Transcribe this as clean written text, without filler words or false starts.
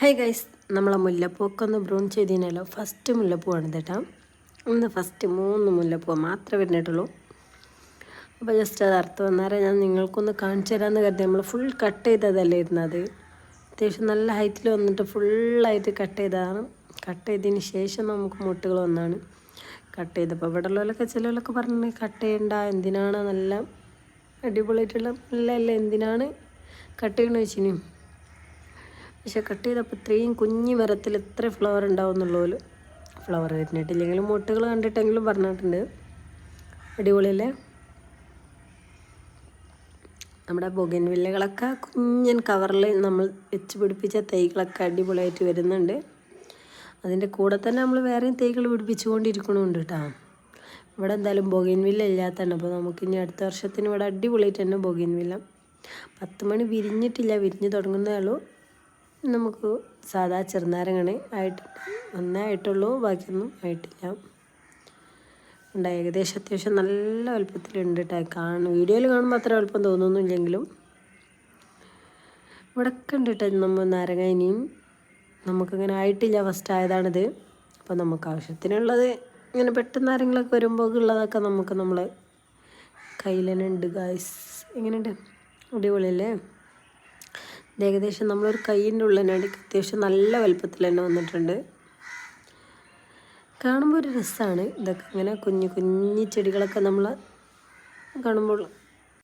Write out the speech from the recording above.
Hi guys, നമ്മളെ മുല്ലപ്പൂക്കെ ഒന്ന് Brown ചെയ്തതിനല്ലോ. First മുല്ലപ്പൂവാണ് കേട്ടോ. ഇന്ന് ഫസ്റ്റ് 3 മുല്ലപ്പൂ മാത്രമേ വരുന്നിട്ടുള്ളൂ. അപ്പോൾ ജസ്റ്റ് അത് അർത്ഥം വന്നാലേ ഞാൻ നിങ്ങൾക്കൊന്ന് കാണിച്ചു തരാമെന്ന് കരുതി. നമ്മൾ ഫുൾ കട്ട് ചെയ്തതല്ലേ ഇരുന്നത്. അത്യാവശ്യം നല്ല ഹൈറ്റിൽ വന്നിട്ട് ഫുള്ളായിട്ട് കട്ട് ചെയ്തതാണ്. കട്ട് ചെയ്തതിന് ശേഷം നമുക്ക് മുട്ടുകൾ വന്നാണ് കട്ട് ചെയ്തപ്പോൾ ഇവിടെ ഉള്ളവരൊക്കെ ചിലവരൊക്കെ പറഞ്ഞു കട്ട് ചെയ്യണ്ട, എന്തിനാണ് നല്ല അടിപൊളിയായിട്ടുള്ള നല്ല എന്തിനാണ് കട്ട് ചെയ്യണമെന്ന് വെച്ചിനും. പക്ഷെ കട്ട് ചെയ്തപ്പോൾ ഇത്രയും കുഞ്ഞു മരത്തിൽ ഇത്ര ഫ്ലവർ ഉണ്ടാവും എന്നുള്ളൂ. ഫ്ലവർ വരുന്നിട്ടില്ലെങ്കിലും മുട്ടുകൾ കണ്ടിട്ടെങ്കിലും പറഞ്ഞിട്ടുണ്ട്. അടിപൊളിയല്ലേ? നമ്മുടെ ബൊഗൻവില്ലകളൊക്കെ കുഞ്ഞൻ കവറിൽ നമ്മൾ വെച്ച് പിടിപ്പിച്ച തൈകളൊക്കെ അടിപൊളിയായിട്ട് വരുന്നുണ്ട്. അതിൻ്റെ കൂടെ തന്നെ നമ്മൾ വേറെയും തൈകൾ പിടിപ്പിച്ചുകൊണ്ടിരിക്കണമുണ്ട് കേട്ടോ. ഇവിടെ എന്തായാലും ബൊഗൻവില്ല ഇല്ലാത്തതാണ്. അപ്പോൾ നമുക്കിനി അടുത്ത വർഷത്തിന് ഇവിടെ അടിപൊളിയായിട്ട് തന്നെ ബൊഗൻവില്ല. 10 മണി വിരിഞ്ഞിട്ടില്ല, വിരിഞ്ഞ് തുടങ്ങുന്നേ ഉള്ളൂ. നമുക്ക് സാധാ ചെറുനാരങ്ങണി ഒന്നേ ആയിട്ടുള്ളൂ, ബാക്കിയൊന്നും ആയിട്ടില്ല. ഉണ്ട് ഏകദേശം അത്യാവശ്യം നല്ല വലുപ്പത്തിലുണ്ട് കേട്ടോ. വീഡിയോയിൽ കാണുമ്പോൾ അത്ര വലുപ്പം തോന്നുന്നില്ലെങ്കിലും ഇവിടെയൊക്കെ ഉണ്ട് കേട്ടോ. നമ്മൾ നാരങ്ങ ഇനിയും നമുക്കിങ്ങനെ ആയിട്ടില്ല, ഫസ്റ്റ് ആയതാണിത്. അപ്പോൾ നമുക്ക് ആവശ്യത്തിനുള്ളത് ഇങ്ങനെ പെട്ടെന്ന് നാരങ്ങളൊക്കെ വരുമ്പോൾ ഉള്ളതൊക്കെ നമുക്ക് നമ്മളെ കയ്യിൽ തന്നെ ഉണ്ട് ഗായ്സ്. എങ്ങനെയുണ്ട്? അടിപൊളിയല്ലേ? ഇത് ഏകദേശം നമ്മളൊരു കൈയിൻ്റെ ഉള്ളിനടിക്ക് അത്യാവശ്യം നല്ല വലുപ്പത്തിൽ തന്നെ വന്നിട്ടുണ്ട്. കാണുമ്പോൾ ഒരു രസമാണ്. ഇതൊക്കെ ഇങ്ങനെ കുഞ്ഞു കുഞ്ഞു ചെടികളൊക്കെ നമ്മൾ കാണുമ്പോൾ